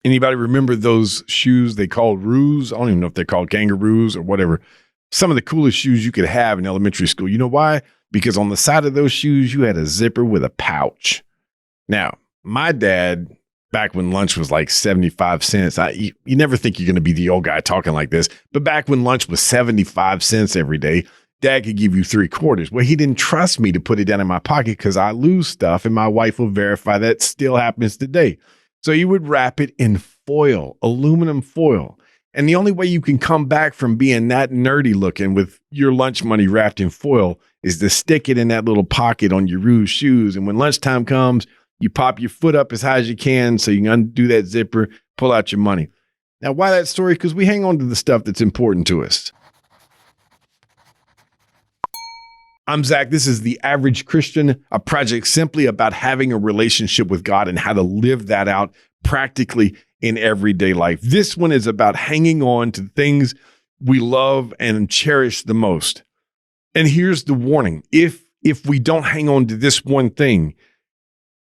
Anybody remember those shoes they called roos? I don't even know if they're called kangaroos or whatever. Some of the coolest shoes you could have in elementary school. You know why? Because on the side of those shoes, you had a zipper with a pouch. Now, my dad, back when lunch was like 75 cents, you never think you're going to be the old guy talking like this, but back when lunch was 75 cents every day, Dad could give you 3/4. Well, he didn't trust me to put it down in my pocket because I lose stuff, and my wife will verify that still happens today. So he would wrap it in foil, aluminum foil. And the only way you can come back from being that nerdy looking with your lunch money wrapped in foil is to stick it in that little pocket on your Rouge shoes. And when lunchtime comes, you pop your foot up as high as you can so you can undo that zipper, pull out your money. Now, why that story? Because we hang on to the stuff that's important to us. I'm Zach. This is The Average Christian, a project simply about having a relationship with God and how to live that out practically in everyday life. This one is about hanging on to things we love and cherish the most. And here's the warning. If we don't hang on to this one thing,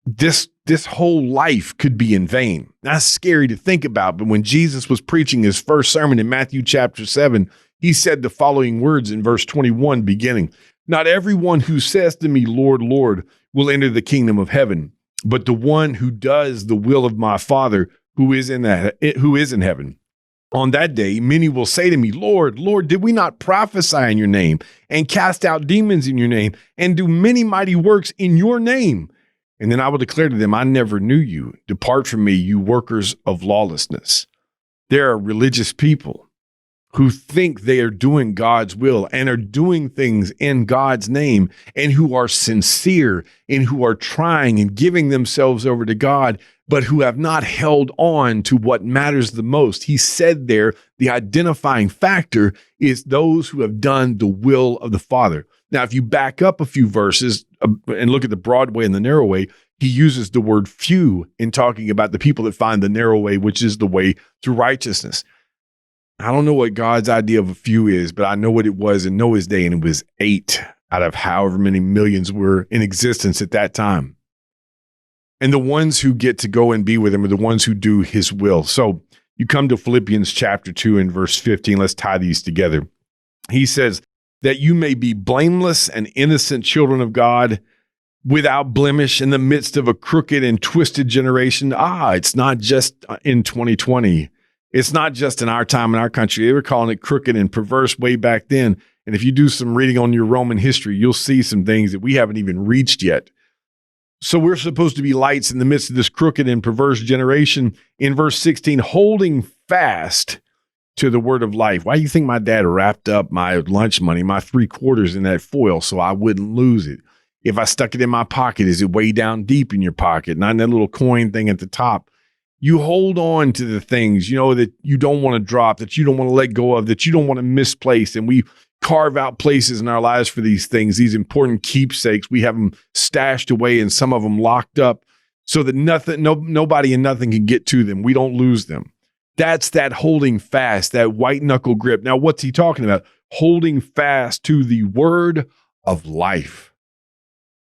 this whole life could be in vain. That's scary to think about, but when Jesus was preaching his first sermon in Matthew chapter 7, he said the following words in verse 21 beginning, "Not everyone who says to me, Lord, Lord, will enter the kingdom of heaven, but the one who does the will of my Father who is in heaven. On that day, many will say to me, Lord, Lord, did we not prophesy in your name and cast out demons in your name and do many mighty works in your name? And then I will declare to them, I never knew you. Depart from me, you workers of lawlessness." There are religious people who think they are doing God's will and are doing things in God's name and who are sincere and who are trying and giving themselves over to God, but who have not held on to what matters the most. He said there, the identifying factor is those who have done the will of the Father. Now, if you back up a few verses and look at the broad way and the narrow way, he uses the word few in talking about the people that find the narrow way, which is the way to righteousness. I don't know what God's idea of a few is, but I know what it was in Noah's day, and it was 8 out of however many millions were in existence at that time. And the ones who get to go and be with him are the ones who do his will. So you come to Philippians chapter 2 and verse 15. Let's tie these together. He says, that you may be blameless and innocent children of God, without blemish in the midst of a crooked and twisted generation. It's not just in 2020. It's not just in our time in our country. They were calling it crooked and perverse way back then. And if you do some reading on your Roman history, you'll see some things that we haven't even reached yet. So we're supposed to be lights in the midst of this crooked and perverse generation. In verse 16, holding fast to the word of life. Why do you think my dad wrapped up my lunch money, my 3/4 in that foil so I wouldn't lose it? If I stuck it in my pocket, is it way down deep in your pocket, not in that little coin thing at the top? You hold on to the things, that you don't want to drop, that you don't want to let go of, that you don't want to misplace. And we carve out places in our lives for these things, these important keepsakes. We have them stashed away and some of them locked up so that nobody and nothing can get to them. We don't lose them. That's that holding fast, that white knuckle grip. Now, what's he talking about? Holding fast to the word of life.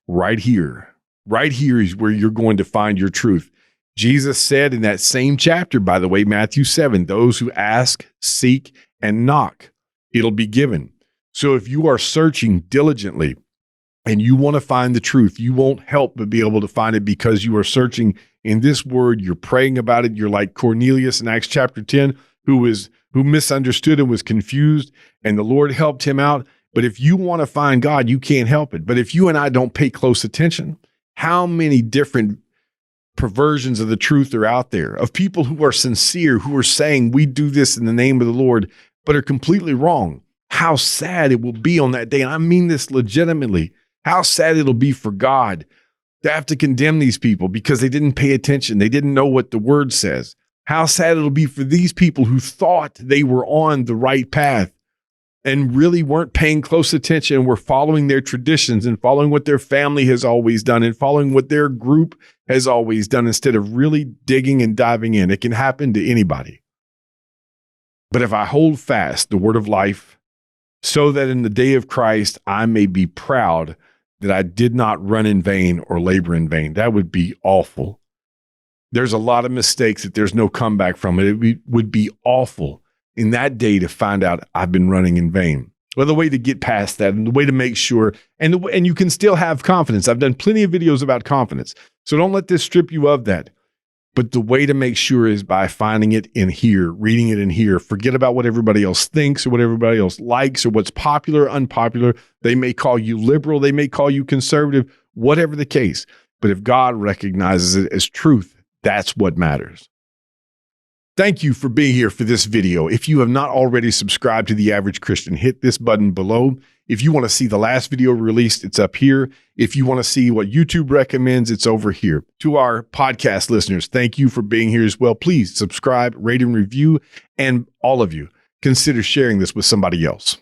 Right here is where you're going to find your truth. Jesus said in that same chapter, by the way, Matthew 7, those who ask, seek, and knock, it'll be given. So if you are searching diligently and you want to find the truth, you won't help but be able to find it because you are searching in this word. You're praying about it. You're like Cornelius in Acts chapter 10, who misunderstood and was confused, and the Lord helped him out. But if you want to find God, you can't help it. But if you and I don't pay close attention, how many different perversions of the truth are out there of people who are sincere, who are saying we do this in the name of the Lord, but are completely wrong. How sad it will be on that day. And I mean this legitimately. How sad it'll be for God to have to condemn these people because they didn't pay attention. They didn't know what the word says. How sad it'll be for these people who thought they were on the right path and really weren't paying close attention and were following their traditions and following what their family has always done and following what their group has always done instead of really digging and diving in. It can happen to anybody. But if I hold fast the word of life, so that in the day of Christ, I may be proud that I did not run in vain or labor in vain. That would be awful. There's a lot of mistakes that there's no comeback from. Would be awful in that day to find out I've been running in vain. Well, the way to get past that and the way to make sure, and you can still have confidence. I've done plenty of videos about confidence. So don't let this strip you of that. But the way to make sure is by finding it in here, reading it in here. Forget about what everybody else thinks or what everybody else likes or what's popular, unpopular. They may call you liberal. They may call you conservative, whatever the case. But if God recognizes it as truth, that's what matters. Thank you for being here for this video. If you have not already subscribed to The Average Christian, hit this button below. If you want to see the last video released, it's up here. If you want to see what YouTube recommends, it's over here. To our podcast listeners, thank you for being here as well. Please subscribe, rate, and review. And all of you, consider sharing this with somebody else.